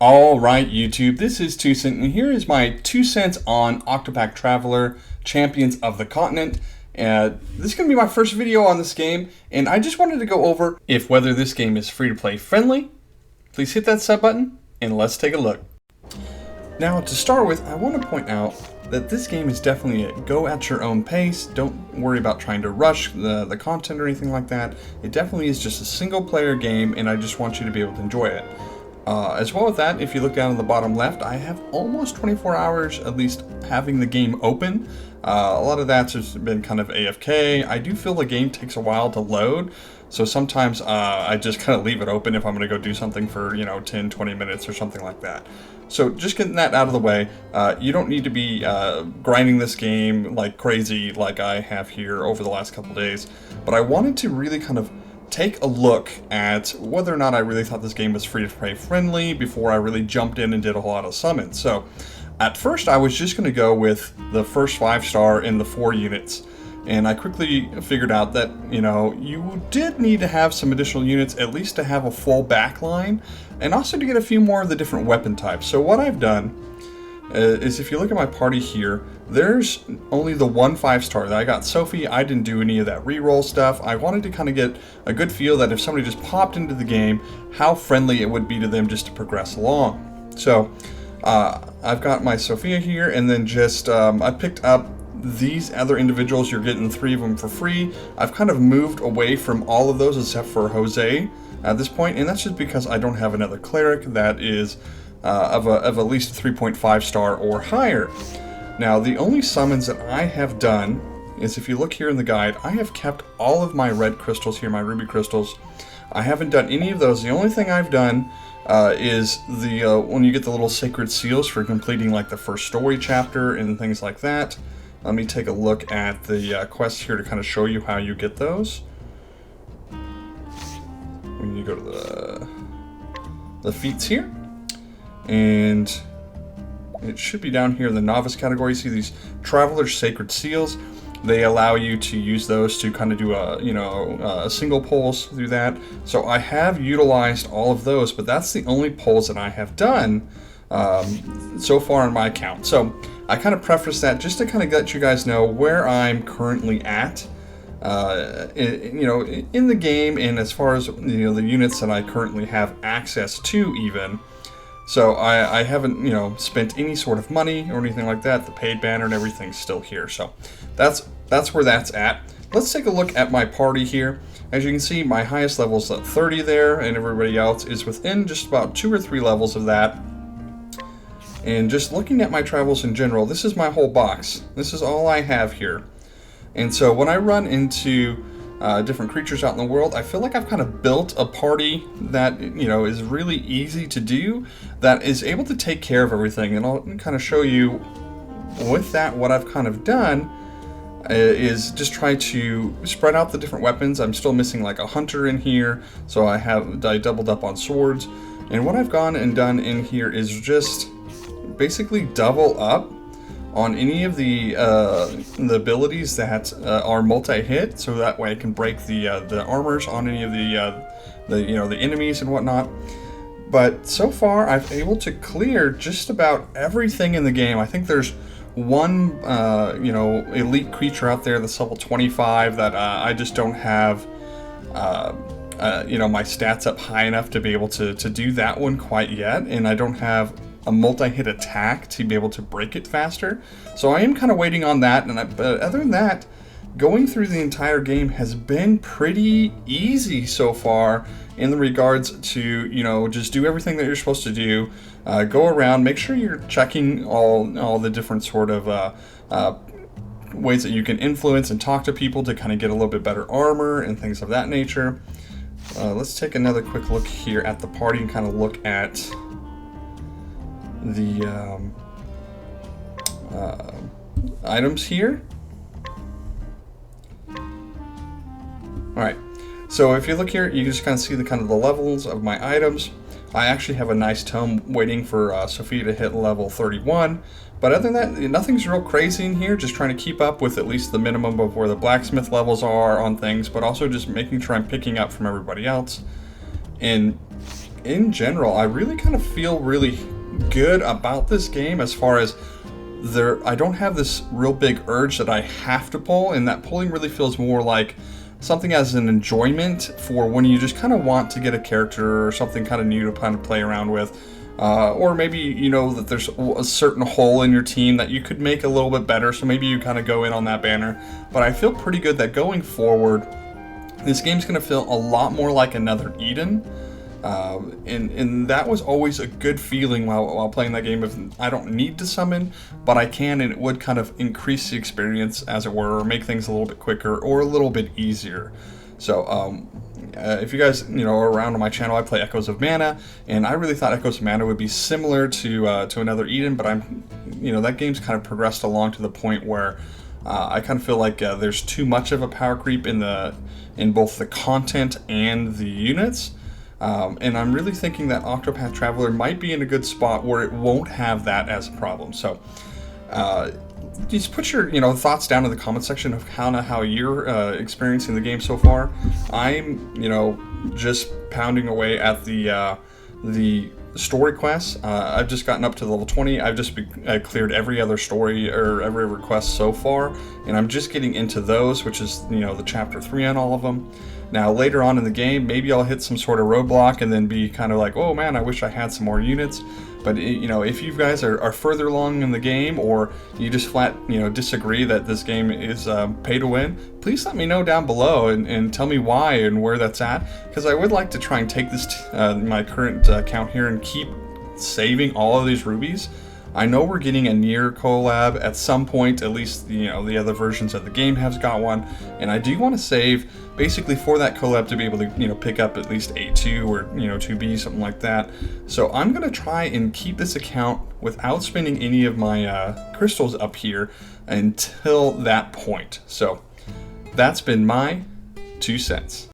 Alright YouTube, this is 2 cent and here is my 2 cents on Octopath Traveler, Champions of the Continent. This is going to be my first video on this game, and I just wanted to go over whether this game is free to play friendly. Please hit that sub button and let's take a look. Now to start with, I want to point out that this game is definitely a go at your own pace. Don't worry about trying to rush the content or anything like that. It definitely is just a single player game, and I just want you to be able to enjoy it. As well with that, if you look down in the bottom left, I have almost 24 hours at least having the game open. A lot of that's just been kind of AFK. I do feel the game takes a while to load, so sometimes I just kind of leave it open if I'm going to go do something for, 10, 20 minutes or something like that. So just getting that out of the way, you don't need to be grinding this game like crazy like I have here over the last couple days, but I wanted to really kind of take a look at whether or not I really thought this game was free to play friendly before I really jumped in and did a whole lot of summons. So at first I was just going to go with the first 5-star in the 4 units, and I quickly figured out that you did need to have some additional units, at least to have a full back line and also to get a few more of the different weapon types. So what I've done is, if you look at my party here, there's only the 1 5-star. I got Sophie. I didn't do any of that reroll stuff. I wanted to kind of get a good feel that if somebody just popped into the game, how friendly it would be to them just to progress along. So I've got my Sophia here, and then just I picked up these other individuals. You're getting 3 of them for free. I've kind of moved away from all of those except for Jose at this point, and that's just because I don't have another cleric that is of at least 3.5 star or higher. Now, the only summons that I have done is, if you look here in the guide, I have kept all of my red crystals here, my ruby crystals. I haven't done any of those. The only thing I've done is when you get the little sacred seals for completing like the first story chapter and things like that. Let me take a look at the quests here to kind of show you how you get those. When you go to the feats here, and it should be down here in the novice category. See these Traveler's Sacred Seals? They allow you to use those to kind of do a single pulls through that. So I have utilized all of those, but that's the only pulls that I have done so far on my account. So I kind of preface that just to kind of let you guys know where I'm currently at, in the game, and as far as the units that I currently have access to even. So I haven't, spent any sort of money or anything like that. The paid banner and everything's still here. So that's where that's at. Let's take a look at my party here. As you can see, my highest level is at 30 there, and everybody else is within just about 2 or 3 levels of that. And just looking at my travels in general, this is my whole box. This is all I have here. And so when I run into different creatures out in the world, I feel like I've kind of built a party that is really easy to do, that is able to take care of everything. And I'll kind of show you with that what I've kind of done is just try to spread out the different weapons. I'm still missing like a hunter in here, so I doubled up on swords. And what I've gone and done in here is just basically double up on any of the abilities that are multi-hit, so that way I can break the armors on any of the enemies and whatnot. But so far, I've able to clear just about everything in the game. I think there's one elite creature out there that's level 25 that I just don't have my stats up high enough to be able to do that one quite yet, and I don't have a multi-hit attack to be able to break it faster. So I am kind of waiting on that, but other than that, going through the entire game has been pretty easy so far in regards to, just do everything that you're supposed to do, go around, make sure you're checking all the different sort of ways that you can influence and talk to people to kind of get a little bit better armor and things of that nature. Let's take another quick look here at the party and kind of look at the items here. Alright, so if you look here, you can just kind of see the levels of my items. I actually have a nice tome waiting for Sophia to hit level 31, but other than that, nothing's real crazy in here. Just trying to keep up with at least the minimum of where the blacksmith levels are on things, but also just making sure I'm picking up from everybody else. And in general, I really kind of feel really good about this game as far as I don't have this real big urge that I have to pull, and that pulling really feels more like something as an enjoyment for when you just kind of want to get a character or something kind of new to kind of play around with. Or maybe you know that there's a certain hole in your team that you could make a little bit better, so maybe you kind of go in on that banner. But I feel pretty good that going forward, this game's going to feel a lot more like another Eden. And that was always a good feeling while playing that game. If I don't need to summon, but I can, and it would kind of increase the experience, as it were, or make things a little bit quicker or a little bit easier. So if you guys are around on my channel, I play Echoes of Mana, and I really thought Echoes of Mana would be similar to another Eden, but that game's kind of progressed along to the point where I kind of feel like there's too much of a power creep in both the content and the units. And I'm really thinking that Octopath Traveler might be in a good spot where it won't have that as a problem. So just put your thoughts down in the comment section of how you're experiencing the game so far. I'm just pounding away at the story quests. I've just gotten up to level 20. I cleared every other story or every request so far, and I'm just getting into those, which is the chapter 3 on all of them. Now later on in the game, maybe I'll hit some sort of roadblock and then be kind of like, oh man, I wish I had some more units. But if you guys are further along in the game, or you just flat disagree that this game is pay to win, please let me know down below and tell me why and where that's at, because I would like to try and take this my current account here and keep saving all of these rubies. I know we're getting a near collab at some point, at least the other versions of the game have got one, and I do want to save basically for that collab to be able to pick up at least A2 or 2B, something like that. So I'm gonna try and keep this account without spending any of my crystals up here until that point. So that's been my 2 cents.